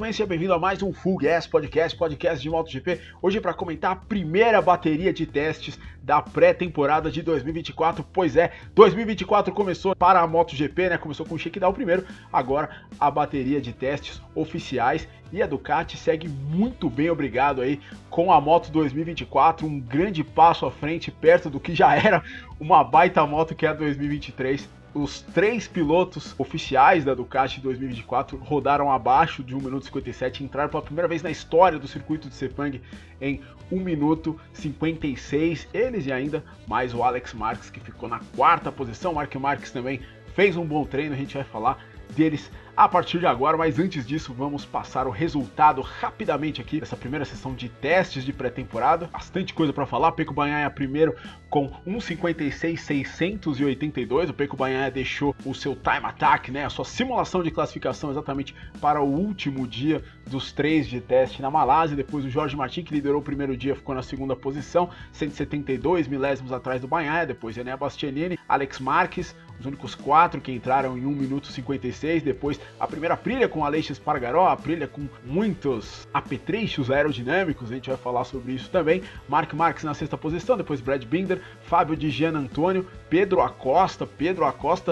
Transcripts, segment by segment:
bem, seja bem-vindo a mais um Full Gas podcast de MotoGP. Hoje para comentar a primeira bateria de testes da pré-temporada de 2024. Pois é, 2024 começou para a MotoGP, né? Começou com o shakedown primeiro, agora a bateria de testes oficiais. E a Ducati segue muito bem, obrigado aí, com a Moto 2024, um grande passo à frente, perto do que já era uma baita moto que é a 2023. Os 3 pilotos oficiais da Ducati 2024 rodaram abaixo de 1 minuto 57 e entraram pela primeira vez na história do circuito de Sepang em 1 minuto 56. Eles e ainda mais o Alex Marques, que ficou na 4ª posição. O Mark Marques também fez um bom treino, a gente vai falar deles a partir de agora, mas antes disso vamos passar o resultado rapidamente aqui dessa primeira sessão de testes de pré-temporada. Bastante coisa para falar. Pecco Bagnaia primeiro com 1:56.682. O Pecco Bagnaia deixou o seu time attack, né, a sua simulação de classificação exatamente para o último dia dos 3 de teste na Malásia. Depois o Jorge Martin, que liderou o primeiro dia, ficou na 2ª posição, 172 milésimos atrás do Bagnaia. Depois Enea Bastianini, Alex Marques, os únicos 4 que entraram em 1 minuto 56. Depois a primeira Aprilia com Aleix Espargaró, a Aprilia com muitos apetrechos aerodinâmicos, a gente vai falar sobre isso também. Mark Marques na 6ª posição, depois Brad Binder, Fábio Di Giannantonio, Pedro Acosta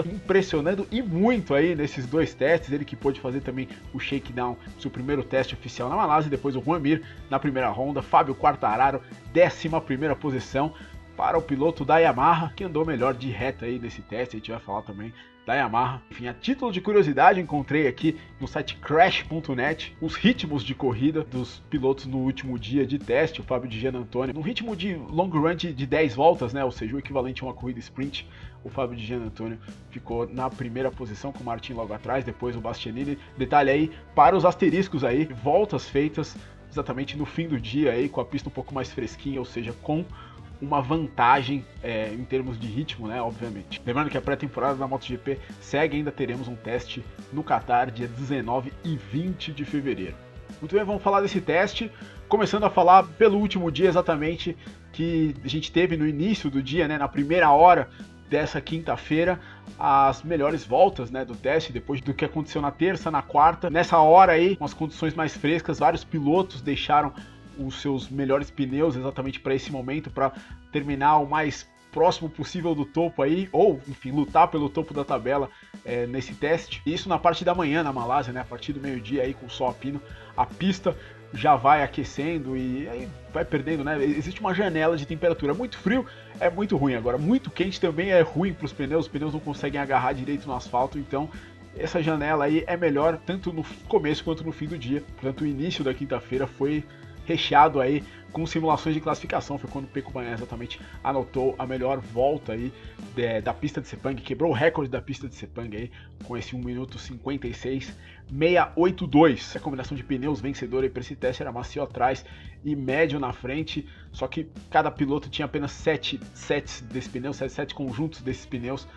impressionando e muito aí nesses 2 testes, ele que pôde fazer também o shakedown, seu primeiro teste oficial na Malásia. Depois o Juan Mir na primeira ronda, Fábio Quartararo, 11ª posição para o piloto da Yamaha, que andou melhor de reta aí nesse teste, a gente vai falar também da Yamaha. Enfim, a título de curiosidade, encontrei aqui no site crash.net os ritmos de corrida dos pilotos no último dia de teste. O Fábio Di Giannantonio, no ritmo de long run de 10 voltas, né, ou seja, o equivalente a uma corrida sprint, o Fábio Di Giannantonio ficou na primeira posição, com o Martin logo atrás, depois o Bastianini. Detalhe aí para os asteriscos aí, voltas feitas exatamente no fim do dia aí, com a pista um pouco mais fresquinha, ou seja, com uma vantagem em termos de ritmo, né, obviamente. Lembrando que a pré-temporada da MotoGP segue, ainda teremos um teste no Qatar, dia 19 e 20 de fevereiro. Muito bem, vamos falar desse teste, começando a falar pelo último dia exatamente, que a gente teve no início do dia, né, na primeira hora dessa quinta-feira, as melhores voltas, né, do teste, depois do que aconteceu na terça, na quarta. Nessa hora aí, com as condições mais frescas, vários pilotos deixaram os seus melhores pneus exatamente para esse momento, para terminar o mais próximo possível do topo aí, ou enfim, lutar pelo topo da tabela nesse teste. Isso na parte da manhã na Malásia, né, a partir do meio-dia aí com o sol a pino, a pista já vai aquecendo e aí vai perdendo, né, existe uma janela de temperatura. Muito frio é muito ruim, agora muito quente também é ruim para os pneus não conseguem agarrar direito no asfalto, então essa janela aí é melhor tanto no começo quanto no fim do dia. Portanto, o início da quinta-feira foi recheado aí com simulações de classificação. Foi quando o Pecco Bagnaia exatamente anotou a melhor volta aí da pista de Sepang, quebrou o recorde da pista de Sepang aí com esse 1 minuto 56.682. A combinação de pneus vencedora para esse teste era macio atrás e médio na frente, só que cada piloto tinha apenas 7 sets desse pneu, 7 conjuntos desses pneus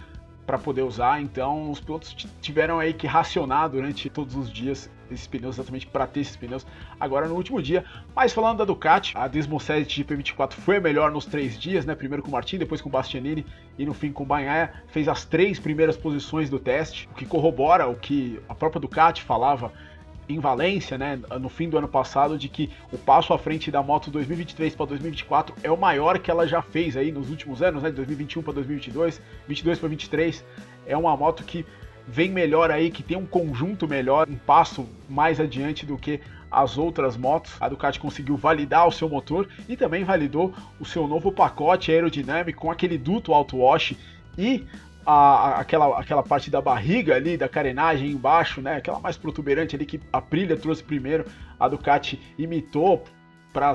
para poder usar, então os pilotos tiveram aí que racionar durante todos os dias esses pneus, exatamente para ter esses pneus agora no último dia. Mas falando da Ducati, a Desmosed GP24 foi a melhor nos 3 dias, né? Primeiro com o Martin, depois com o Bastianini e no fim com o Bagnaia, fez as 3 primeiras posições do teste, o que corrobora o que a própria Ducati falava em Valência, né, no fim do ano passado, de que o passo à frente da moto 2023 para 2024 é o maior que ela já fez aí nos últimos anos, né, de 2021 para 2022, 22 para 23, é uma moto que vem melhor aí, que tem um conjunto melhor, um passo mais adiante do que as outras motos. A Ducati conseguiu validar o seu motor e também validou o seu novo pacote aerodinâmico com aquele duto auto-wash e aquela parte da barriga ali, da carenagem embaixo, né, aquela mais protuberante ali que a Aprilia trouxe primeiro, a Ducati imitou para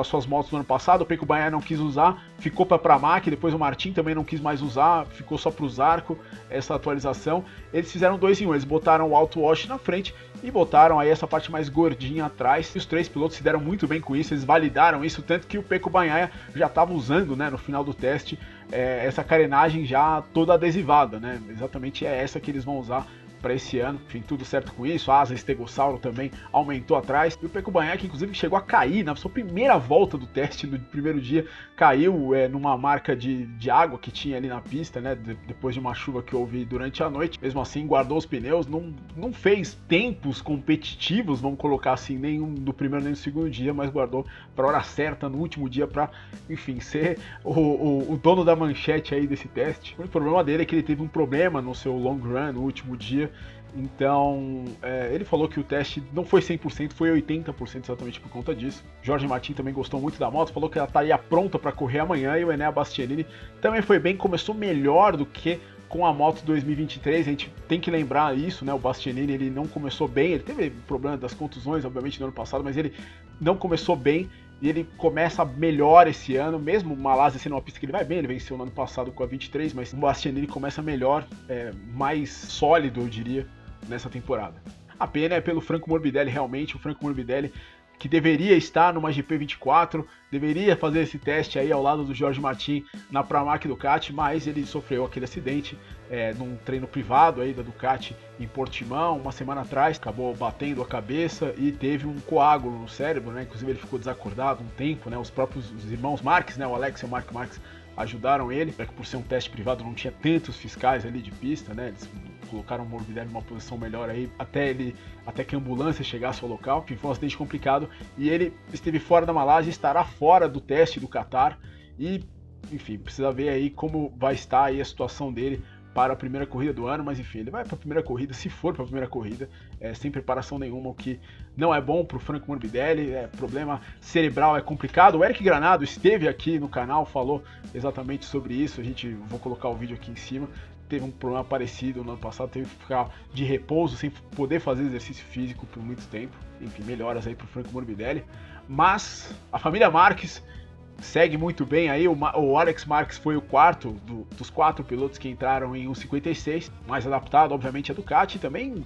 suas motos no ano passado. O Pecco Bagnaia não quis usar, ficou para a Pramac, depois o Martin também não quis mais usar, ficou só para o Zarco essa atualização. Eles fizeram 2 em 1, eles botaram o auto-wash na frente e botaram aí essa parte mais gordinha atrás, e os 3 pilotos se deram muito bem com isso, eles validaram isso, tanto que o Pecco Bagnaia já estava usando, né, no final do teste, essa carenagem já toda adesivada, né, exatamente é essa que eles vão usar para esse ano. Enfim, tudo certo com isso. A asa estegossauro também aumentou atrás. E o Pecco Bagnaia, inclusive, chegou a cair na sua primeira volta do teste, no primeiro dia, caiu numa marca de água que tinha ali na pista, né? Depois de uma chuva que houve durante a noite. Mesmo assim, guardou os pneus, não fez tempos competitivos, vamos colocar assim, nenhum do primeiro nem do segundo dia, mas guardou para a hora certa no último dia para, enfim, ser o dono da manchete aí desse teste. O problema dele é que ele teve um problema no seu long run no último dia. Então, ele falou que o teste não foi 100%, foi 80% exatamente por conta disso. Jorge Martin também gostou muito da moto, falou que ela estaria pronta para correr amanhã, e o Enea Bastianini também foi bem, começou melhor do que com a moto 2023, a gente tem que lembrar isso, né? O Bastianini, ele não começou bem, ele teve problema das contusões, obviamente, no ano passado, mas ele não começou bem, e ele começa melhor esse ano, mesmo o Malásia sendo uma pista que ele vai bem, ele venceu no ano passado com a 23, mas o Bastianini começa melhor, mais sólido, eu diria, nessa temporada. A pena é pelo Franco Morbidelli, realmente, o Franco Morbidelli, que deveria estar numa GP24, deveria fazer esse teste aí ao lado do Jorge Martin na Pramac Ducati, mas ele sofreu aquele acidente num treino privado aí da Ducati em Portimão, uma semana atrás, acabou batendo a cabeça e teve um coágulo no cérebro, né? Inclusive ele ficou desacordado um tempo, né? Os irmãos Marques, né? O Alex e o Marco Marques ajudaram ele, que por ser um teste privado não tinha tantos fiscais ali de pista, né? Eles colocaram o Morbidelli numa posição melhor aí, até que a ambulância chegasse ao local. Enfim, foi um acidente complicado e ele esteve fora da Malásia, estará fora do teste do Qatar e, enfim, precisa ver aí como vai estar aí a situação dele para a primeira corrida do ano, mas enfim, ele vai para a primeira corrida, se for para a primeira corrida, sem preparação nenhuma, o que não é bom para o Franco Morbidelli, problema cerebral é complicado. O Eric Granado esteve aqui no canal, falou exatamente sobre isso, vou colocar o vídeo aqui em cima, teve um problema parecido no ano passado, teve que ficar de repouso, sem poder fazer exercício físico por muito tempo, enfim, melhoras aí para o Franco Morbidelli, mas a família Marques segue muito bem aí, o Alex Marques foi o quarto dos 4 pilotos que entraram em 1.56, mais adaptado, obviamente, a Ducati, também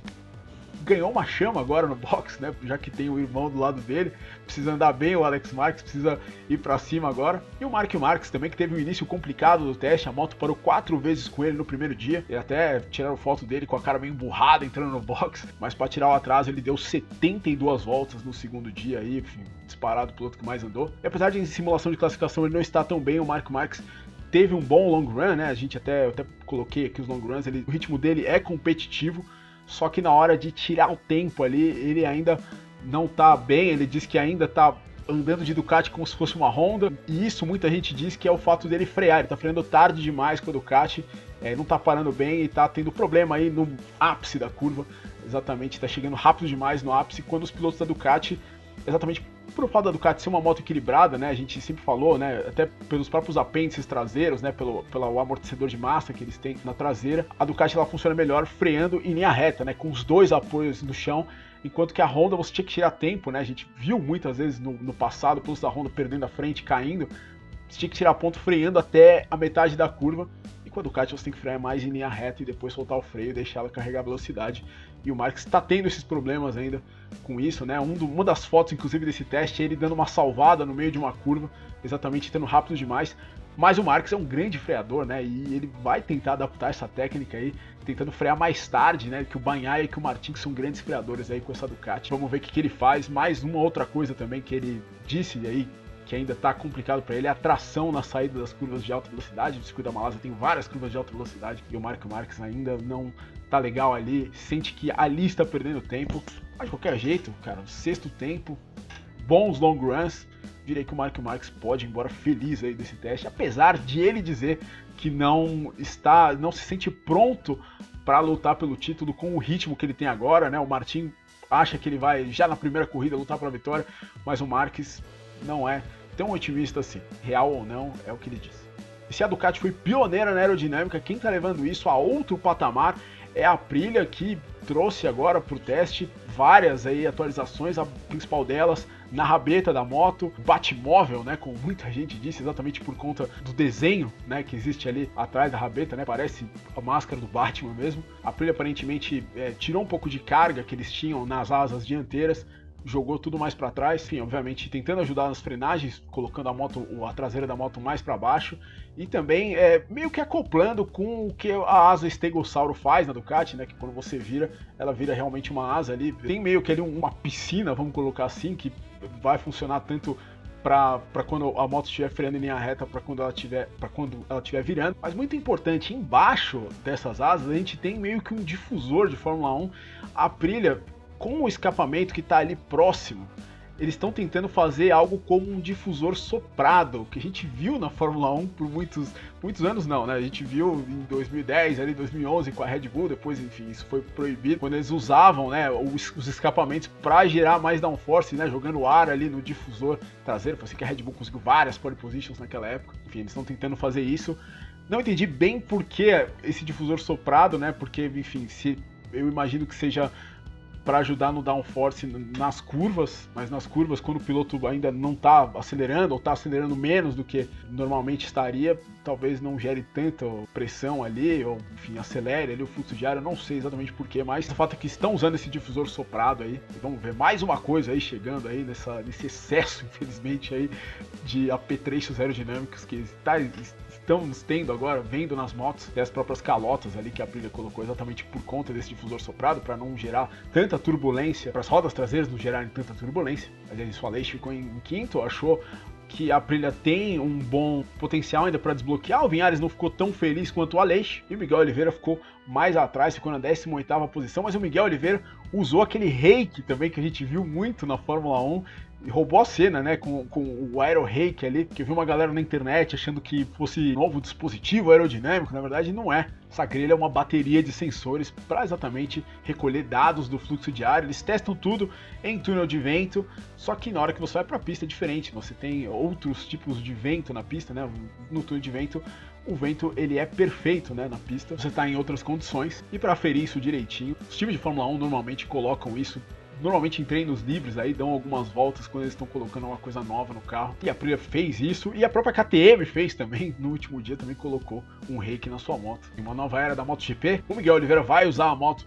ganhou uma chama agora no box, né, já que tem o irmão do lado dele, precisa andar bem o Alex Marques, precisa ir pra cima agora, e o Mark Marques também, que teve um início complicado do teste, a moto parou 4 vezes com ele no primeiro dia, e até tiraram foto dele com a cara meio emburrada entrando no box, mas para tirar o atraso ele deu 72 voltas no segundo dia aí, enfim, disparado o piloto que mais andou, e apesar de em simulação de classificação ele não estar tão bem, o Mark Marques teve um bom long run, né, eu até coloquei aqui os long runs, o ritmo dele é competitivo, só que na hora de tirar o tempo ali, ele ainda não tá bem, ele diz que ainda tá andando de Ducati como se fosse uma Honda, e isso muita gente diz que é o fato dele frear, ele tá freando tarde demais com a Ducati, não tá parando bem e tá tendo problema aí no ápice da curva, exatamente, tá chegando rápido demais no ápice, quando os pilotos da Ducati, exatamente por fato da Ducati ser uma moto equilibrada, né, a gente sempre falou, né, até pelos próprios apêndices traseiros, né, pelo amortecedor de massa que eles têm na traseira, a Ducati ela funciona melhor freando em linha reta, né, com os dois apoios no chão, enquanto que a Honda você tinha que tirar tempo, né, a gente viu muitas vezes no passado, pilotos da Honda perdendo a frente, caindo, você tinha que tirar ponto freando até a metade da curva, e com a Ducati você tem que frear mais em linha reta e depois soltar o freio e deixar ela carregar a velocidade. E o Marques está tendo esses problemas ainda com isso, né? Uma das fotos, inclusive, desse teste é ele dando uma salvada no meio de uma curva, exatamente estando rápido demais. Mas o Marques é um grande freador, né? E ele vai tentar adaptar essa técnica aí, tentando frear mais tarde, né? Que o Bagnaia e que o Martin, que são grandes freadores aí com essa Ducati. Vamos ver o que ele faz. Mais uma outra coisa também que ele disse aí, que ainda está complicado para ele, é a tração na saída das curvas de alta velocidade. O circuito da Malásia tem várias curvas de alta velocidade e o Marco Marques ainda não tá legal ali, sente que ali está perdendo tempo, mas de qualquer jeito, cara, sexto tempo, bons long runs, direi que o Marco Marques pode ir embora feliz aí desse teste, apesar de ele dizer que não se sente pronto para lutar pelo título com o ritmo que ele tem agora, né? O Martin acha que ele vai já na primeira corrida lutar pela vitória, mas o Marques não é tão otimista assim, real ou não, é o que ele diz. E se a Ducati foi pioneira na aerodinâmica, quem está levando isso a outro patamar é a Aprilia, que trouxe agora para o teste várias aí atualizações, a principal delas na rabeta da moto, Batmóvel, né, como muita gente disse, exatamente por conta do desenho, né, que existe ali atrás da rabeta, né, parece a máscara do Batman mesmo. A Aprilia aparentemente tirou um pouco de carga que eles tinham nas asas dianteiras, jogou tudo mais para trás, enfim, obviamente tentando ajudar nas frenagens, colocando a traseira da moto mais para baixo e também meio que acoplando com o que a asa Stegossauro faz na Ducati, né, que quando você vira, ela vira realmente uma asa ali, tem meio que ali uma piscina, vamos colocar assim, que vai funcionar tanto para quando a moto estiver freando em linha reta, para quando ela estiver virando. Mas muito importante, embaixo dessas asas a gente tem meio que um difusor de Fórmula 1. A Aprilia, com o escapamento que está ali próximo, eles estão tentando fazer algo como um difusor soprado, que a gente viu na Fórmula 1 por muitos anos não, né? A gente viu em 2010, ali 2011 com a Red Bull, depois, enfim, isso foi proibido, quando eles usavam, né, os escapamentos para gerar mais downforce, né, jogando ar ali no difusor traseiro. Foi assim que a Red Bull conseguiu várias pole positions naquela época. Enfim, eles estão tentando fazer isso. Não entendi bem por que esse difusor soprado, né? Porque, enfim, eu imagino que seja para ajudar no downforce nas curvas, mas nas curvas, quando o piloto ainda não está acelerando ou está acelerando menos do que normalmente estaria, talvez não gere tanta pressão ali, ou enfim, acelere ali o fluxo de ar. Eu não sei exatamente porquê, mas o fato é que estão usando esse difusor soprado aí. E vamos ver mais uma coisa aí chegando aí nesse excesso, infelizmente, aí de apetrechos aerodinâmicos que estamos tendo agora, vendo nas motos, e as próprias calotas ali que a Aprilia colocou exatamente por conta desse difusor soprado, para não gerar tanta turbulência, para as rodas traseiras não gerarem tanta turbulência. Aliás, o Aleix ficou em quinto, achou que a Aprilia tem um bom potencial ainda para desbloquear. O Viñales não ficou tão feliz quanto o Aleix, e o Miguel Oliveira ficou mais atrás, ficou na 18ª posição, mas o Miguel Oliveira usou aquele reiki também que a gente viu muito na Fórmula 1, e roubou a cena, né, com o Aero Rake ali, que eu vi uma galera na internet achando que fosse novo dispositivo aerodinâmico. Na verdade não é. Essa grelha é uma bateria de sensores para exatamente recolher dados do fluxo de ar. Eles testam tudo em túnel de vento, só que na hora que você vai para a pista é diferente. Você tem outros tipos de vento na pista, né? No túnel de vento, o vento ele é perfeito, né, na pista. Você está em outras condições, e para aferir isso direitinho, os times de Fórmula 1 normalmente colocam isso normalmente em treinos livres, aí dão algumas voltas quando eles estão colocando uma coisa nova no carro. E a Aprilia fez isso, e a própria KTM fez também, no último dia também colocou um reiki na sua moto. Em uma nova era da MotoGP, o Miguel Oliveira vai usar a moto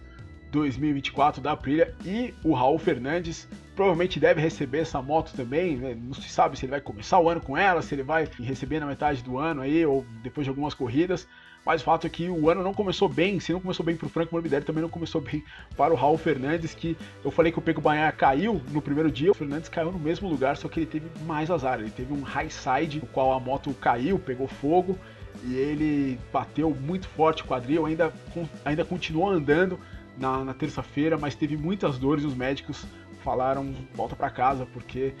2024 da Aprilia, e o Raul Fernandes provavelmente deve receber essa moto também, né? Não se sabe se ele vai começar o ano com ela, se ele vai receber na metade do ano aí, ou depois de algumas corridas. Mas o fato é que o ano não começou bem. Se não começou bem para o Franco Morbidelli, também não começou bem para o Raul Fernandes, que eu falei que o Pecco Bagnaia caiu no primeiro dia. O Fernandes caiu no mesmo lugar, só que ele teve mais azar. Ele teve um high side, no qual a moto caiu, pegou fogo, e ele bateu muito forte o quadril, ainda continuou andando na terça-feira, mas teve muitas dores, e os médicos falaram, volta para casa, porque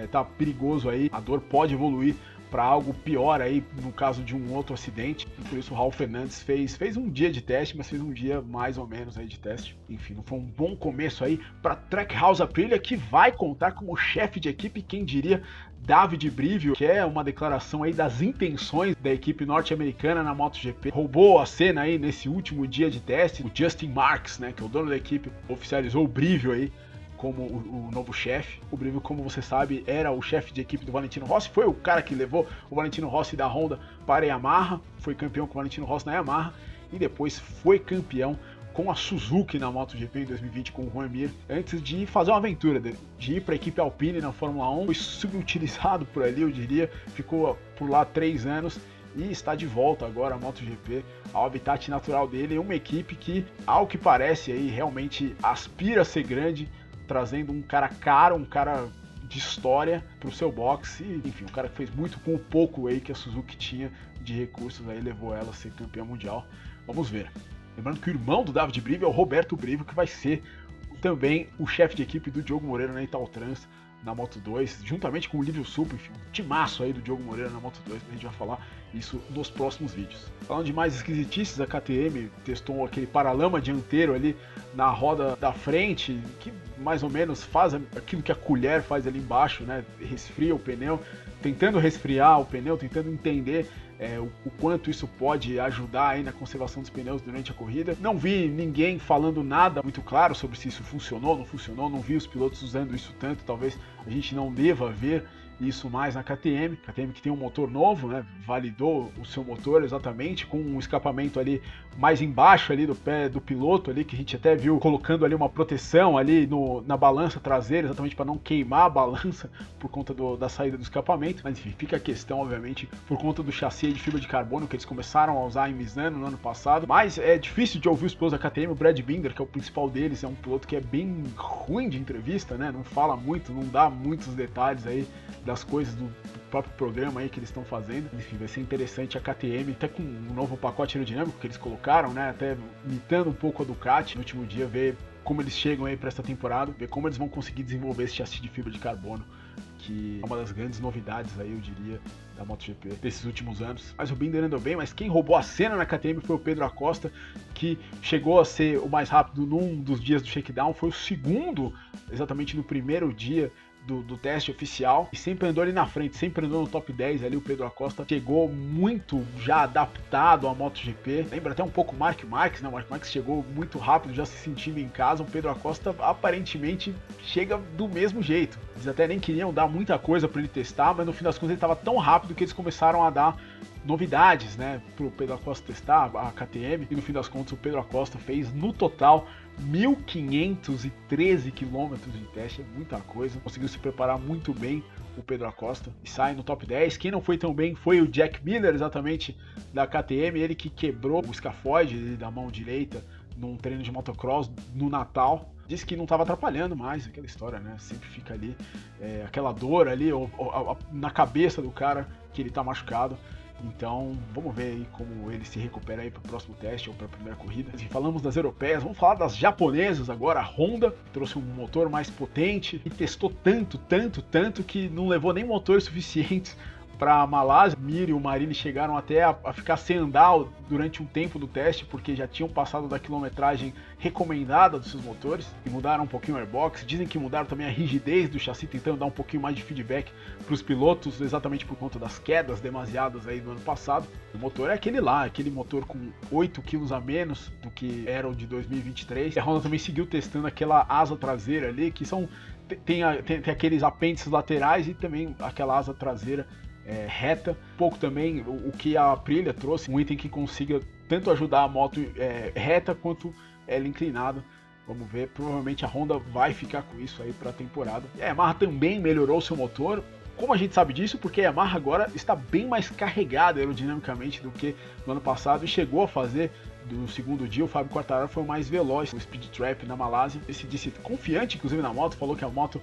tá perigoso aí, a dor pode evoluir para algo pior aí, no caso de um outro acidente. E por isso o Raul Fernandes fez um dia de teste, mas fez um dia mais ou menos aí de teste. Enfim, não foi um bom começo aí para Trackhouse Aprilia, que vai contar como chefe de equipe, quem diria, David Brivio, que é uma declaração aí das intenções da equipe norte-americana na MotoGP. Roubou a cena aí nesse último dia de teste. O Justin Marks, né, que é o dono da equipe, oficializou o Brivio aí como o novo chefe. O Brivio, como você sabe, era o chefe de equipe do Valentino Rossi, foi o cara que levou o Valentino Rossi da Honda para a Yamaha, foi campeão com o Valentino Rossi na Yamaha, e depois foi campeão com a Suzuki na MotoGP em 2020 com o Juan Mir, antes de fazer uma aventura, de ir para a equipe Alpine na Fórmula 1, foi subutilizado por ali, eu diria, ficou por lá 3 anos, e está de volta agora à MotoGP, ao habitat natural dele, uma equipe que, ao que parece aí, realmente aspira a ser grande, trazendo um cara caro, um cara de história para o seu boxe, e, enfim, um cara que fez muito com o pouco aí que a Suzuki tinha de recursos, aí levou ela a ser campeã mundial. Vamos ver. Lembrando que o irmão do David Brivio é o Roberto Brivio, que vai ser também o chefe de equipe do Diogo Moreira na Italtrans, na Moto2, juntamente com o Lívio Supo, enfim, um timaço aí do Diogo Moreira na Moto2, a gente vai falar isso nos próximos vídeos. Falando de mais esquisitices, a KTM testou aquele paralama dianteiro ali na roda da frente, que mais ou menos faz aquilo que a colher faz ali embaixo, né, resfria o pneu, tentando resfriar o pneu, tentando entender o quanto isso pode ajudar aí na conservação dos pneus durante a corrida. Não vi ninguém falando nada muito claro sobre se isso funcionou, não vi os pilotos usando isso tanto, talvez a gente não deva ver isso mais na KTM. KTM que tem um motor novo, né? Validou o seu motor exatamente com um escapamento ali mais embaixo ali do pé do piloto ali, que a gente até viu colocando ali uma proteção ali na balança traseira, exatamente para não queimar a balança por conta da saída do escapamento. Mas enfim, fica a questão, obviamente, por conta do chassi de fibra de carbono que eles começaram a usar em Misano no ano passado. Mas é difícil de ouvir os pilotos da KTM. O Brad Binder, que é o principal deles, é um piloto que é bem ruim de entrevista, né? Não fala muito, não dá muitos detalhes aí das coisas do próprio programa aí que eles estão fazendo. Enfim, vai ser interessante a KTM, até com um novo pacote aerodinâmico que eles colocaram, né? Até imitando um pouco a Ducati no último dia, ver como eles chegam aí para essa temporada, ver como eles vão conseguir desenvolver esse chassi de fibra de carbono, que é uma das grandes novidades aí, eu diria, da MotoGP desses últimos anos. Mas o Binder andou bem, mas quem roubou a cena na KTM foi o Pedro Acosta, que chegou a ser o mais rápido num dos dias do shakedown, foi o segundo, exatamente no primeiro dia do teste oficial, e sempre andou ali na frente, sempre andou no top 10 ali. O Pedro Acosta chegou muito já adaptado à MotoGP, lembra até um pouco o Mark Marques, né? O Mark Marques chegou muito rápido, já se sentindo em casa. O Pedro Acosta aparentemente chega do mesmo jeito. Eles até nem queriam dar muita coisa para ele testar, mas no fim das contas ele estava tão rápido que eles começaram a dar novidades, né, pro Pedro Acosta testar, a KTM, e no fim das contas o Pedro Acosta fez no total 1.513 quilômetros de teste, é muita coisa, conseguiu se preparar muito bem o Pedro Acosta e sai no top 10. Quem não foi tão bem foi o Jack Miller, exatamente, da KTM, ele que quebrou o escafoide da mão direita num treino de motocross no Natal. Disse que não estava atrapalhando mais, aquela história, né? Sempre fica ali, aquela dor ali na cabeça do cara que ele tá machucado. Então, vamos ver aí como ele se recupera aí para o próximo teste ou para a primeira corrida. E falamos das europeias, vamos falar das japonesas agora. A Honda trouxe um motor mais potente e testou tanto que não levou nem motores suficientes para a Malásia. Mir e o Marini chegaram até a ficar sem andar durante um tempo do teste, porque já tinham passado da quilometragem recomendada dos seus motores e mudaram um pouquinho o airbox. Dizem que mudaram também a rigidez do chassi, tentando dar um pouquinho mais de feedback para os pilotos, exatamente por conta das quedas demasiadas aí do ano passado. O motor é aquele lá, aquele motor com 8 kg a menos do que era o de 2023. E a Honda também seguiu testando aquela asa traseira ali, que são tem aqueles apêndices laterais e também aquela asa traseira reta. Pouco também o que a Aprilia trouxe, um item que consiga tanto ajudar a moto reta quanto ela inclinada. Vamos ver, provavelmente a Honda vai ficar com isso aí para a temporada. E a Yamaha também melhorou seu motor. Como a gente sabe disso? Porque a Yamaha agora está bem mais carregada aerodinamicamente do que no ano passado e chegou a fazer do segundo dia. O Fábio Quartararo foi o mais veloz no Speed Trap na Malásia. Ele se disse confiante, inclusive, na moto, falou que a moto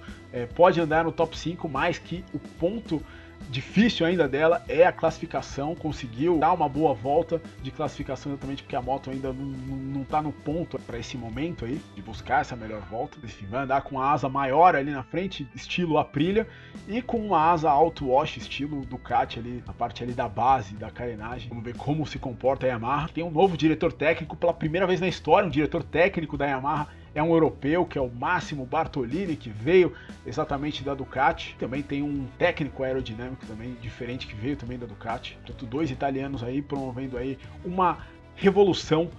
pode andar no top 5, mas que o ponto difícil ainda dela é a classificação. Conseguiu dar uma boa volta de classificação, exatamente porque a moto ainda não está no ponto para esse momento aí de buscar essa melhor volta. Enfim, vai andar com a asa maior ali na frente, estilo Aprilia, e com uma asa auto-wash, estilo Ducati ali, na parte ali da base da carenagem. Vamos ver como se comporta a Yamaha. Tem um novo diretor técnico pela primeira vez na história. Um diretor técnico da Yamaha é um europeu, que é o Massimo Bartolini, que veio exatamente da Ducati. Também tem um técnico aerodinâmico também diferente, que veio também da Ducati. Portanto, 2 italianos aí promovendo aí uma revolução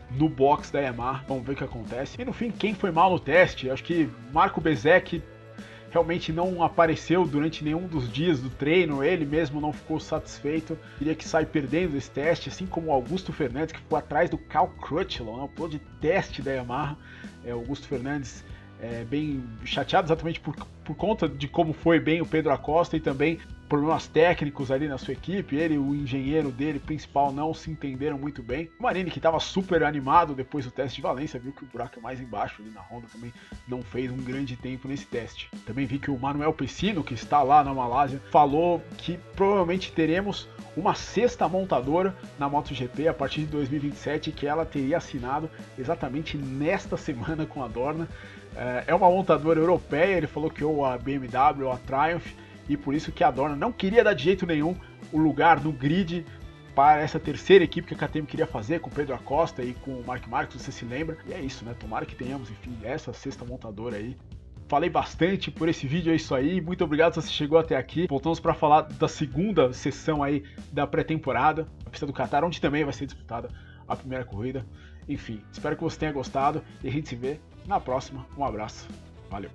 no box da Yamaha. Vamos ver o que acontece. E no fim, quem foi mal no teste? Acho que Marco Bezzecchi realmente não apareceu durante nenhum dos dias do treino, ele mesmo não ficou satisfeito, queria que sai perdendo esse teste, assim como o Augusto Fernandes, que ficou atrás do Cal Crutchlow, né, o piloto de teste da Yamaha. Augusto Fernandes bem chateado exatamente por conta de como foi bem o Pedro Acosta e também problemas técnicos ali na sua equipe. Ele e o engenheiro dele principal não se entenderam muito bem. O Marini, que estava super animado depois do teste de Valência, viu que o buraco é mais embaixo ali na Honda, também não fez um grande tempo nesse teste. Também vi que o Manuel Pessino, que está lá na Malásia, falou que provavelmente teremos uma sexta montadora na MotoGP a partir de 2027, que ela teria assinado exatamente nesta semana com a Dorna. É uma montadora europeia, ele falou que ou a BMW ou a Triumph, e por isso que a Dorna não queria dar de jeito nenhum o lugar no grid para essa terceira equipe que a KTM queria fazer, com o Pedro Acosta e com o Mark Marques, você se lembra. E é isso, né? Tomara que tenhamos, enfim, essa sexta montadora aí. Falei bastante por esse vídeo, é isso aí. Muito obrigado se você chegou até aqui. Voltamos para falar da segunda sessão aí da pré-temporada, a pista do Qatar, onde também vai ser disputada a primeira corrida. Enfim, espero que você tenha gostado e a gente se vê na próxima. Um abraço, valeu!